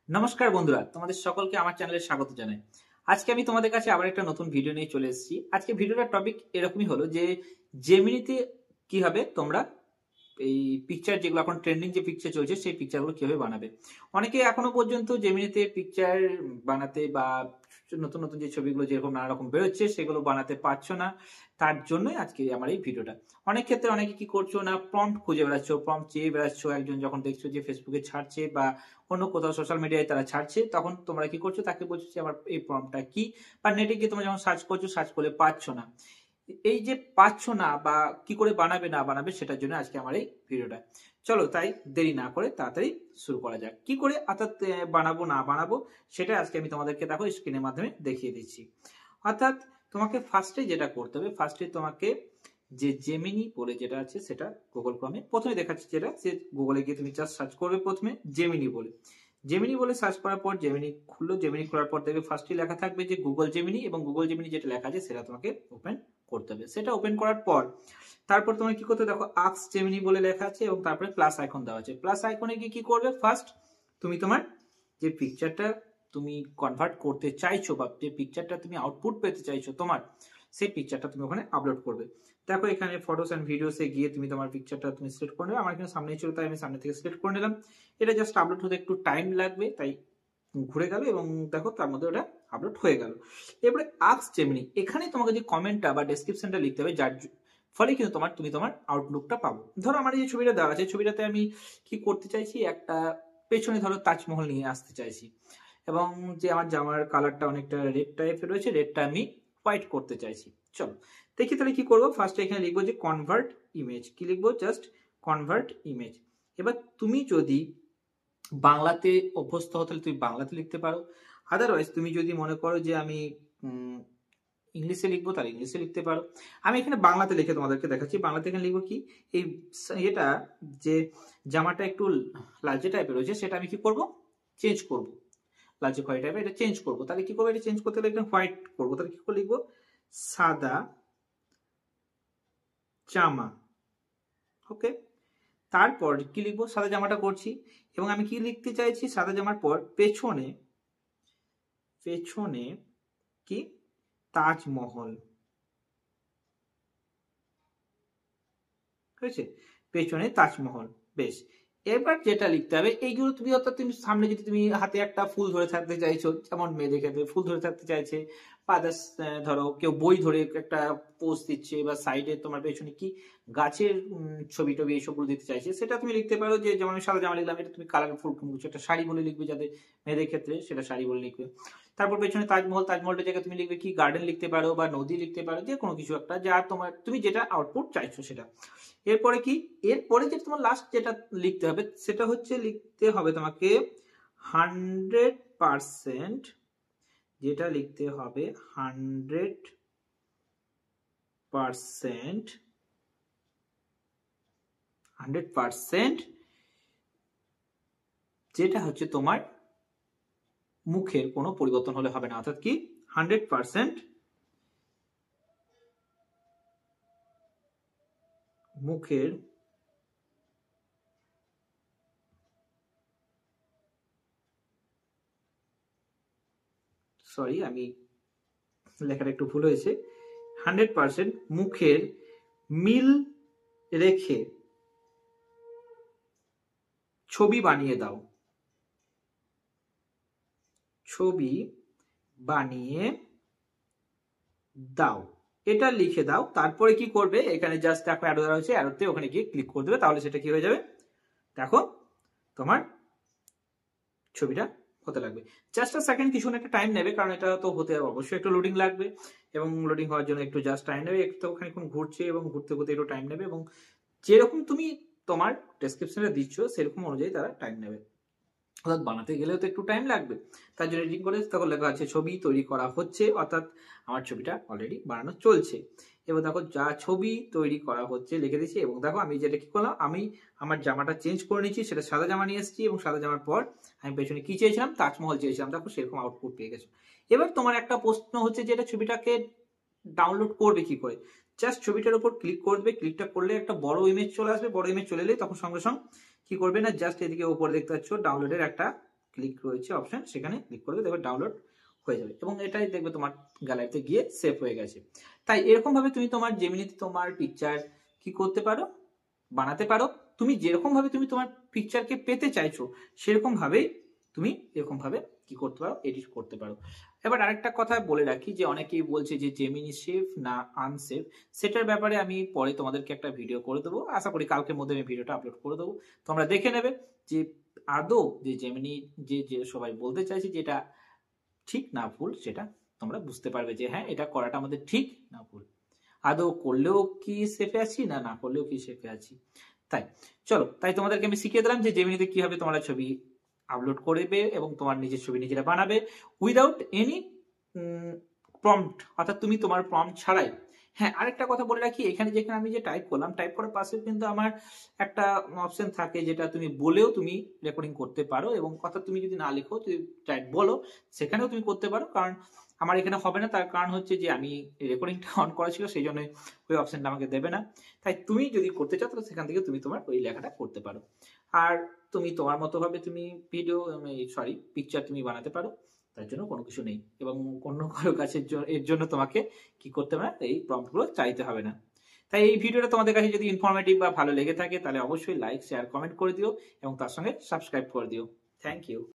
নমস্কার বন্ধুরা, তোমাদের সকলকে আমার চ্যানেলে স্বাগত জানাই। আজকে আমি তোমাদের কাছে আবার একটা নতুন ভিডিও নিয়ে চলে এসেছি। আজকে ভিডিওটার টপিক এরকমই হলো যে জেমিনিতে কিভাবে তোমরা এই পিকচার যেগুলো এখন ট্রেন্ডিং যে পিকচার চলছে সেই পিকচারগুলো কিভাবে বানাবে। অনেকে এখনো পর্যন্ত জেমিনিতে পিকচার বানাতে বা নতুন নতুন যে ছবিগুলো যেরকম নানা রকম বেরোচ্ছে সেগুলো বানাতে পারছো না। তার জন্যই আজকে আমার এই ভিডিওটা। অনেক ক্ষেত্রে অনেকে কি করছো না, প্রম্পট খুঁজে বেড়াচ্ছ, প্রম্পট চেয়ে বেড়াচ্ছ। একজন যখন দেখছো যে ফেসবুকে ছাড়ছে বা অন্য কোথাও সোশ্যাল মিডিয়ায় তারা ছাড়ছে, তখন তোমরা কি করছো, তাকে বলছো যে আমার এই প্রম্পটটা কি, বা নেটে গিয়ে তোমরা যখন সার্চ করছো, সার্চ করলে পাচ্ছ না। এই যে পাচ্ছ না বা কি করে বানাবে না বানাবে সেটার জন্য আজকে আমার এই ভিডিওটা। চলো তাই দেরি না করে তাড়াতাড়ি শুরু করা যাক। কি করে অর্থাৎ বানাবো না বানাবো সেটা আজকে আমি তোমাদেরকে দেখো স্ক্রিনের মাধ্যমে দেখিয়ে দিচ্ছি। অর্থাৎ তোমাকে ফার্স্টে যেটা করতে হবে, ফার্স্টে তোমাকে যে জেমিনি বলে যেটা আছে সেটা গুগল ক্রমে প্রথমে দেখাচ্ছি, যেটা সে গুগলে গিয়ে তুমি জাস্ট সার্চ করবে প্রথমে জেমিনি বলে। জেমিনি বলে সার্চ করার পর জেমিনি খুললো, জেমিনি খোলার পর দেখবে ফার্স্টে লেখা থাকবে যে গুগল জেমিনি, এবং গুগল জেমিনি যেটা লেখা আছে সেটা তোমাকে ওপেন করতে হবে। সেটা ওপেন করার পর তারপর তোমার কি করতে, দেখো আস্ক জেমিনি বলে লেখা আছে এবং তারপরে প্লাস আইকন দেওয়া আছে। প্লাস আইকনে গিয়ে কি করবে, ফার্স্ট তুমি তোমার যে পিকচারটা তুমি কনভার্ট করতে চাইছো বা যে পিকচারটা তুমি আউটপুট পেতে চাইছো তোমার, সেই পিকচারটা তুমি ওখানে আপলোড করবে। দেখো এখানে ফটোস এন্ড ভিডিওসে গিয়ে তুমি তোমার পিকচারটা তুমি সিলেক্ট করে নেবে। আমার এখানে সামনে ছিল তাই আমি সামনে থেকে সিলেক্ট করে নিলাম। এটা জাস্ট আপলোড হতে একটু টাইম লাগবে, তাই ঘুরে গেল এবং দেখো তার মধ্যে ওটা আপলোড হয়ে গেল। এরপরে আস্ক জেমিনি, এখানে তোমাকে যে কমেন্টটা বা ডেসক্রিপশনটা লিখতে হবে, যার ফলে কিন্তু তুমি তোমার আউটলুকটা পাবো। ধরো আমার এই ছবিটা দেওয়া আছে, ছবিটাতে আমি কি করতে চাইছি, একটা পেছনে ধরো তাজমহল নিয়ে আসতে চাইছি, এবং যে আমার জামার কালারটা অনেকটা রেড টাইপের রয়েছে, রেডটা আমি হোয়াইট করতে চাইছি। চলো দেখি তাহলে কি করবো। ফার্স্টে এখানে লিখবো যে কনভার্ট ইমেজ। কি লিখবো, জাস্ট কনভার্ট ইমেজ। এবার তুমি যদি বাংলাতে অভ্যস্ত হও তাহলে তুমি বাংলাতে লিখতে পারো। আদারওয়াইজ তুমি যদি মনে করো যে আমি ইংলিশে লিখবো তাহলে ইংলিশে লিখতে পারো। আমি এখানে বাংলাতে লিখে তোমাদেরকে দেখাচ্ছি। বাংলাতে এখানে লিখবো কি, এই এটা যে জামাটা একটু লালচে টাইপের রয়েছে সেটা আমি কি করব, চেঞ্জ করব, লালচে খয়েরি টাইপের এটা চেঞ্জ করবো। তাহলে কি করবো, এটা চেঞ্জ করতে হলে একদম হোয়াইট করবো। তাহলে কি করে লিখবো, সাদা জামা। ওকে, তারপর কি লিখবো, সাদা জামাটা করছি এবং আমি কি লিখতে চাইছি, সাদা জামার পর পেছনে, পেছনে কি, তাজমহল। হয়েছে, পেছনে তাজমহল। বেশ, এবার যেটা লিখতে হবে এইগুলো তুমি, অর্থাৎ তুমি সামনে যদি তুমি হাতে একটা ফুল ধরে থাকতে চাইছো, যেমন মেয়েদের ক্ষেত্রে ফুল ধরে থাকতে চাইছে, বা ধরো কেউ বই ধরে একটা পোজ দিচ্ছে, বা সাইডে তোমার পেছনে কি গাছের ছবি টবি এইসবগুলো দিতে চাইছে, সেটা তুমি লিখতে পারো। যে যেমন আমি সাদা জামা লিখলাম, এটা তুমি কালারফুল কিছু একটা শাড়ি বলে লিখবে, যাদের মেয়েদের ক্ষেত্রে সেটা শাড়ি বলে লিখবে। তারপর পেছনে তাজমহল, তাজমহলটার জায়গায় তুমি লিখবে কি, গার্ডেন লিখতে পারো বা নদী লিখতে পারো, যে কোনো কিছু একটা যা তোমার তুমি যেটা আউটপুট চাইছো সেটা। এরপরে কি, এরপরে যেটা তোমার লাস্ট যেটা লিখতে হবে সেটা হচ্ছে, লিখতে হবে তোমাকে 100%, যেটা লিখতে হবে 100%, 100% যেটা হচ্ছে তোমার মুখের কোনো পরিবর্তন হলে হবে না। অর্থাৎ কি 100% মুখের সরি আমি লেখাটা একটু ভুল হয়েছে, 100% মুখের মিল রেখে ছবি বানিয়ে দাও, ছবি বানিয়ে দাও, এটা লিখে দাও। তারপরে কি করবে, এখানে জাস্ট দেখো অ্যারো দেওয়া হয়েছে, অ্যারোতে ওখানে গিয়ে ক্লিক করে দেবে, তাহলে সেটা কি হয়ে যাবে, দেখো তোমার ছবিটা হতে লাগবে। জাস্ট সেকেন্ড, কিছু একটা টাইম নেবে, কারণ এটা তো হতে অবশ্যই একটু লোডিং লাগবে, এবং লোডিং হওয়ার জন্য একটু জাস্ট টাইম নেবে, একটু খানিকক্ষণ ঘুরছে এবং ঘুরতে ঘুরতে একটু টাইম নেবে, এবং যেরকম তুমি তোমার ডেসক্রিপশনে দিচ্ছ সেরকম অনুযায়ী তারা টাইম নেবে। অর্থাৎ বানাতে গেলেও তো একটু টাইম লাগবে। তার জন্য এডিটিং করে তখন লেখা আছে ছবি তৈরি করা হচ্ছে, অর্থাৎ আমার ছবিটা অলরেডি বানানো চলছে। এবার দেখো যা ছবি তৈরি করা হচ্ছে লিখে দিচ্ছি, এবং দেখো আমি যেটা কি করলাম, আমি আমার জামাটা চেঞ্জ করে নিচ্ছি, সেটা সাদা জামা নিয়ে এসেছি, এবং সাদা জামার পর আমি পেছনে কি চেয়েছিলাম, তাজমহল চেয়েছিলাম। দেখো সেরকম আউটপুট পেয়ে গেছো। এবার তোমার একটা প্রশ্ন হচ্ছে যে এটা ছবিটাকে ডাউনলোড করবে কি করে। জাস্ট ছবিটার উপর ক্লিক করবে, ক্লিকটা করলে একটা বড় ইমেজ চলে আসবে, বড় ইমেজ চলে এলে তখন সঙ্গে সঙ্গে কি করবে না, জাস্ট এদিকে উপরে দেখতে পাচ্ছ ডাউনলোডের একটা ক্লিক রয়েছে অপশন, সেখানে ক্লিক করলে দেখবে ডাউনলোড হয়ে যাবে এবং এটাই দেখবে তোমার গ্যালারিতে গিয়ে সেভ হয়ে গেছে। তাই এরকম ভাবে তুমি তোমার জেমিনিতে তোমার পিকচার কি করতে পারো, বানাতে পারো। তুমি যেরকম ভাবে তুমি তোমার পিকচারকে পেতে চাইছো সেরকম ভাবেই তুমি এরকম ভাবে কি করতে পারো, এডিট করতে পারো। এবার আরেকটা কথা বলে রাখি যে অনেকেই বলছে যে জেমিনি সেফ না আনসেফ, সেটার ব্যাপারে আমি পরে তোমাদেরকে একটা ভিডিও করে দেবো, আশা করি কালকের মধ্যে আমি ভিডিওটা আপলোড করে দেবো। তোমরা দেখে নেবে যে আদৌ যে জেমিনি যে সবাই বলতে চাইছে যে এটা ঠিক না ভুল, সেটা তোমরা বুঝতে পারবে যে হ্যাঁ এটা করাটা আমাদের ঠিক না ভুল, আদৌ করলেও কি সেফে আছি না না করলেও কি সেফে আছি। তাই চলো, তাই তোমাদেরকে আমি শিখিয়ে দিলাম যে জেমিনিতে কিভাবে তোমরা ছবি আপলোড করবে এবং তোমার নিজের ছবি নিজেরা বানাবে উইদাউট এনি প্রম্পট, অর্থাৎ তুমি তোমার প্রম্পট ছাড়াই। হ্যাঁ, আরেকটা কথা বলে রাখি, এখানে যেখানে আমি যে টাইপ করলাম, টাইপ করার পাশে কিন্তু আমার একটা অপশন থাকে যেটা তুমি বলেও তুমি রেকর্ডিং করতে পারো, এবং কথা তুমি যদি না লিখো, তুমি টাইপ বলো, সেখানেও তুমি করতে পারো। কারণ আমার এখানে হবে না, তার কারণ হচ্ছে যে আমি রেকর্ডিংটা অন করা ছিল, সেই জন্য ওই অপশনটা আমাকে দেবে না। তাই তুমি যদি করতে চাও তাহলে সেখান থেকে তুমি তোমার ওই লেখাটা করতে পারো। আর তুমি তোমার মতো ভাবে তুমি ভিডিও পিকচার তুমি বানাতে পারো, তার জন্য কোনো কিছু নেই, এবং অন্য কারো কাছে এর জন্য তোমাকে কি করতে হবে না, এই প্রম্পটগুলো চাইতে হবে না। তাই এই ভিডিওটা তোমাদের কাছে যদি ইনফরমেটিভ বা ভালো লেগে থাকে তাহলে অবশ্যই লাইক শেয়ার কমেন্ট করে দিও এবং তার সঙ্গে সাবস্ক্রাইব করে দিও। Thank you.